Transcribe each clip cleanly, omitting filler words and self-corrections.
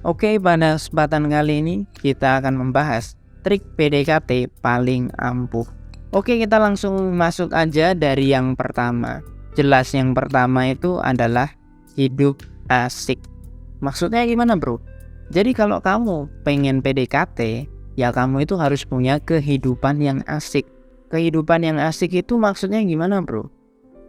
Oke, pada kesempatan kali ini kita akan membahas trik PDKT paling ampuh. Oke, kita langsung masuk aja dari yang pertama. Jelas yang pertama itu adalah hidup asik. Maksudnya gimana, bro? Jadi kalau kamu pengen PDKT, ya kamu itu harus punya kehidupan yang asik. Kehidupan yang asik itu maksudnya gimana, bro?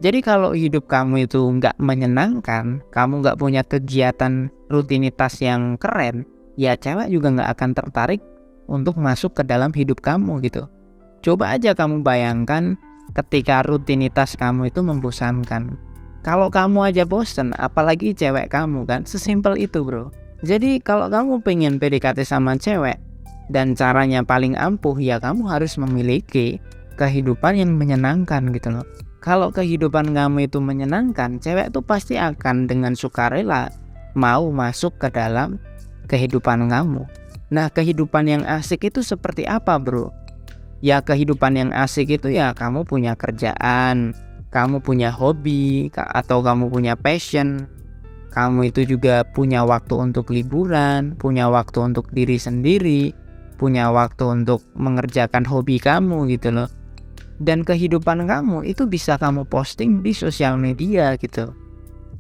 Jadi kalau hidup kamu itu nggak menyenangkan, kamu nggak punya kegiatan rutinitas yang keren, ya cewek juga nggak akan tertarik untuk masuk ke dalam hidup kamu gitu. Coba aja kamu bayangkan ketika rutinitas kamu itu membosankan. Kalau kamu aja bosen, apalagi cewek kamu kan, sesimpel itu, bro. Jadi kalau kamu pengen PDKT sama cewek, dan caranya paling ampuh, ya kamu harus memiliki kehidupan yang menyenangkan gitu loh. Kalau kehidupan kamu itu menyenangkan, cewek tuh pasti akan dengan sukarela mau masuk ke dalam kehidupan kamu. Nah, kehidupan yang asik itu seperti apa, bro? Ya, kehidupan yang asik itu ya kamu punya kerjaan, kamu punya hobi, atau kamu punya passion. Kamu itu juga punya waktu untuk liburan, punya waktu untuk diri sendiri, punya waktu untuk mengerjakan hobi kamu gitu loh. Dan kehidupan kamu itu bisa kamu posting di sosial media gitu.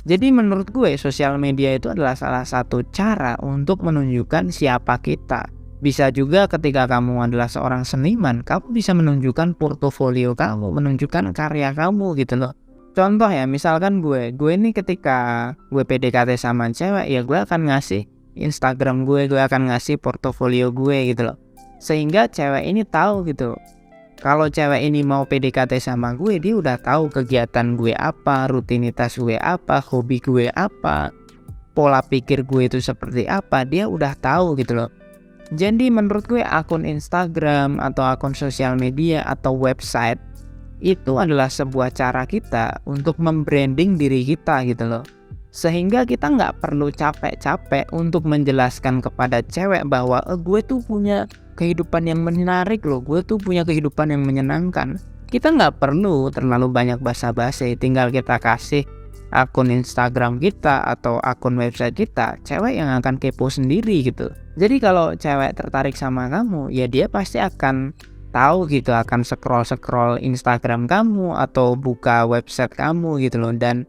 Jadi menurut gue sosial media itu adalah salah satu cara untuk menunjukkan siapa kita. Bisa juga ketika kamu adalah seorang seniman, kamu bisa menunjukkan portofolio kamu, menunjukkan karya kamu gitu loh. Contoh ya, misalkan gue ini ketika gue PDKT sama cewek, ya gue akan ngasih Instagram gue akan ngasih portofolio gue gitu loh. Sehingga cewek ini tahu gitu. Kalau cewek ini mau PDKT sama gue, dia udah tahu kegiatan gue apa, rutinitas gue apa, hobi gue apa, pola pikir gue itu seperti apa, dia udah tahu gitu loh. Jadi menurut gue akun Instagram atau akun sosial media atau website itu adalah sebuah cara kita untuk membranding diri kita gitu loh. Sehingga kita nggak perlu capek-capek untuk menjelaskan kepada cewek bahwa gue tuh punya kehidupan yang menarik loh, gue tuh punya kehidupan yang menyenangkan. Kita nggak perlu terlalu banyak basa-basi, tinggal kita kasih akun Instagram kita atau akun website kita, cewek yang akan kepo sendiri gitu. Jadi kalau cewek tertarik sama kamu, ya dia pasti akan tahu gitu, akan scroll Instagram kamu atau buka website kamu gitu loh, dan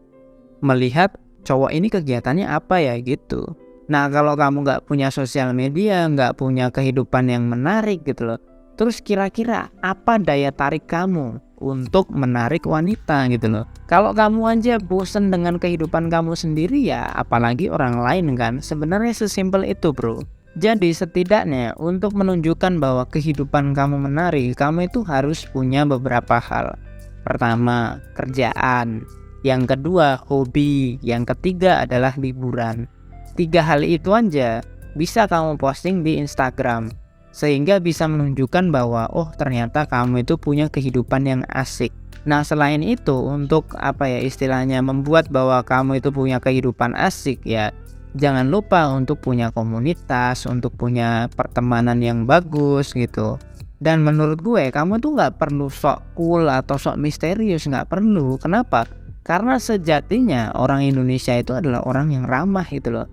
melihat cowok ini kegiatannya apa ya gitu. Nah, kalau kamu nggak punya sosial media, nggak punya kehidupan yang menarik gitu loh, terus kira-kira apa daya tarik kamu untuk menarik wanita gitu loh? Kalau kamu aja bosen dengan kehidupan kamu sendiri, ya apalagi orang lain kan. Sebenarnya sesimpel itu, bro. Jadi setidaknya untuk menunjukkan bahwa kehidupan kamu menarik, kamu itu harus punya beberapa hal. Pertama, kerjaan. Yang kedua, hobi. Yang ketiga adalah liburan. 3 hal itu aja bisa kamu posting di Instagram, sehingga bisa menunjukkan bahwa oh ternyata kamu itu punya kehidupan yang asik. Nah, selain itu untuk istilahnya membuat bahwa kamu itu punya kehidupan asik, ya jangan lupa untuk punya komunitas, untuk punya pertemanan yang bagus gitu. Dan menurut gue kamu tuh nggak perlu sok cool atau sok misterius, nggak perlu. Kenapa? Karena sejatinya orang Indonesia itu adalah orang yang ramah gitu loh.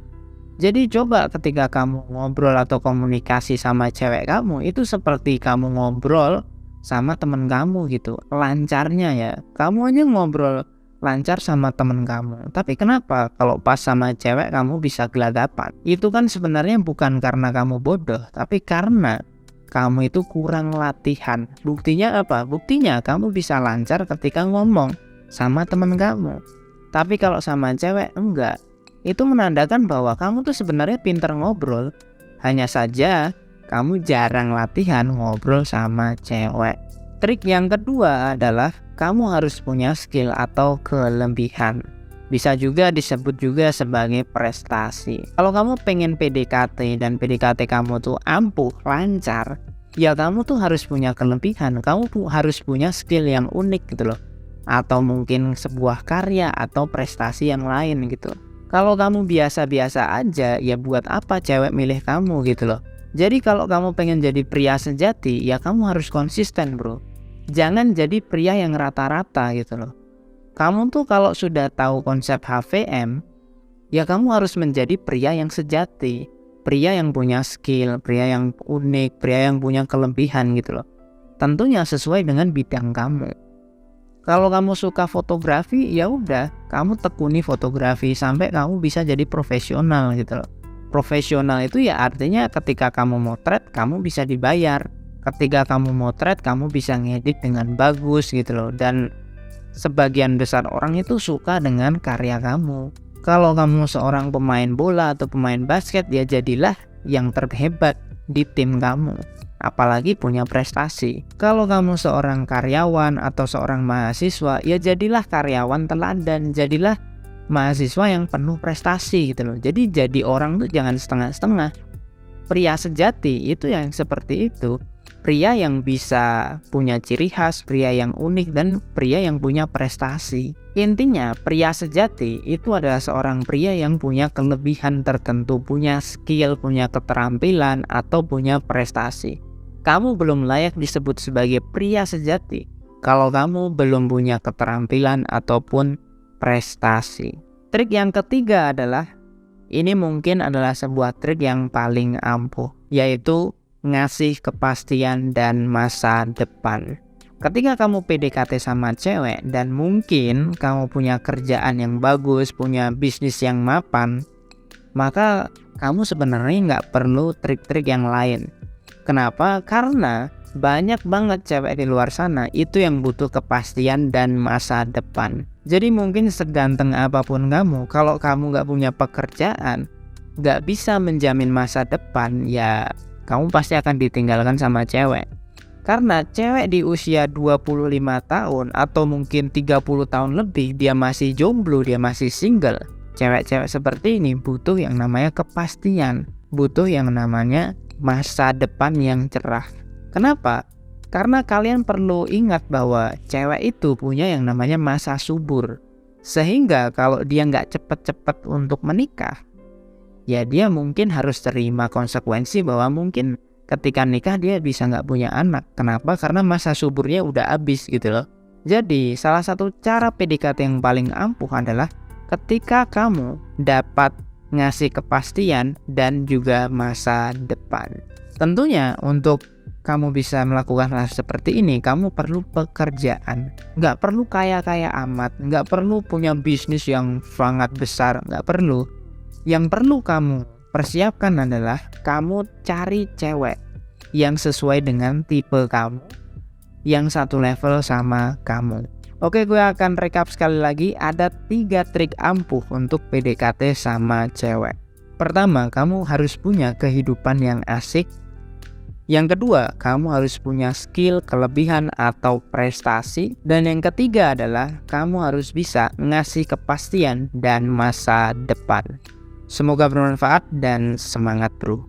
Jadi coba ketika kamu ngobrol atau komunikasi sama cewek kamu, itu seperti kamu ngobrol sama temen kamu gitu. Lancarnya ya, kamu aja ngobrol lancar sama temen kamu. Tapi kenapa kalau pas sama cewek kamu bisa gelagapan? Itu kan sebenarnya bukan karena kamu bodoh, tapi karena kamu itu kurang latihan. Buktinya apa? Buktinya kamu bisa lancar ketika ngomong sama temen kamu. Tapi kalau sama cewek enggak. Itu menandakan bahwa kamu tuh sebenarnya pinter ngobrol. Hanya saja kamu jarang latihan ngobrol sama cewek. Trik yang kedua adalah kamu harus punya skill atau kelebihan. Bisa juga disebut juga sebagai prestasi. Kalau kamu pengen PDKT dan PDKT kamu tuh ampuh, lancar, ya kamu tuh harus punya kelebihan. Kamu harus punya skill yang unik gitu loh. Atau mungkin sebuah karya atau prestasi yang lain gitu. Kalau kamu biasa-biasa aja, ya buat apa cewek milih kamu gitu loh. Jadi kalau kamu pengen jadi pria sejati, ya kamu harus konsisten, bro. Jangan jadi pria yang rata-rata gitu loh. Kamu tuh kalau sudah tahu konsep HVM, ya kamu harus menjadi pria yang sejati. pria yang punya skill, pria yang unik, pria yang punya kelebihan gitu loh. Tentunya sesuai dengan bidang kamu. Kalau kamu suka fotografi, ya udah, kamu tekuni fotografi sampai kamu bisa jadi profesional gitu loh. Profesional itu ya artinya ketika kamu motret, kamu bisa dibayar. Ketika kamu motret, kamu bisa ngedit dengan bagus gitu loh. Dan sebagian besar orang itu suka dengan karya kamu. Kalau kamu seorang pemain bola atau pemain basket, ya jadilah yang terhebat di tim kamu. Apalagi punya prestasi. Kalau kamu seorang karyawan atau seorang mahasiswa, ya jadilah karyawan teladan, jadilah mahasiswa yang penuh prestasi gitu loh. Jadi jadi orang tuh jangan setengah-setengah. Pria sejati itu yang seperti itu. Pria yang bisa punya ciri khas, pria yang unik, dan pria yang punya prestasi. Intinya, pria sejati itu adalah seorang pria yang punya kelebihan tertentu, punya skill, punya keterampilan, atau punya prestasi. Kamu belum layak disebut sebagai pria sejati kalau kamu belum punya keterampilan ataupun prestasi. Trik yang ketiga adalah, ini mungkin adalah sebuah trik yang paling ampuh, yaitu ngasih kepastian dan masa depan. Ketika kamu PDKT sama cewek dan mungkin kamu punya kerjaan yang bagus, punya bisnis yang mapan, maka kamu sebenarnya nggak perlu trik-trik yang lain. Kenapa? Karena banyak banget cewek di luar sana itu yang butuh kepastian dan masa depan. Jadi mungkin seganteng apapun kamu, kalau kamu nggak punya pekerjaan, nggak bisa menjamin masa depan, ya kamu pasti akan ditinggalkan sama cewek. Karena cewek di usia 25 tahun atau mungkin 30 tahun lebih, dia masih jomblo, dia masih single. Cewek-cewek seperti ini butuh yang namanya kepastian, butuh yang namanya masa depan yang cerah. Kenapa? Karena kalian perlu ingat bahwa cewek itu punya yang namanya masa subur. Sehingga kalau dia nggak cepet-cepet untuk menikah, ya dia mungkin harus terima konsekuensi bahwa mungkin ketika nikah dia bisa nggak punya anak. Kenapa? Karena masa suburnya udah habis gitu loh. Jadi salah satu cara PDKT yang paling ampuh adalah ketika kamu dapat ngasih kepastian dan juga masa depan. Tentunya untuk kamu bisa melakukan hal seperti ini, kamu perlu pekerjaan. Nggak perlu kaya-kaya amat, nggak perlu punya bisnis yang sangat besar, nggak perlu. Yang perlu kamu persiapkan adalah kamu cari cewek yang sesuai dengan tipe kamu, yang satu level sama kamu. Oke, gue akan rekap sekali lagi. Ada 3 trik ampuh untuk PDKT sama cewek. Pertama, kamu harus punya kehidupan yang asik. Yang kedua, kamu harus punya skill, kelebihan, atau prestasi. Dan yang ketiga adalah kamu harus bisa ngasih kepastian dan masa depan. Semoga bermanfaat dan semangat bro.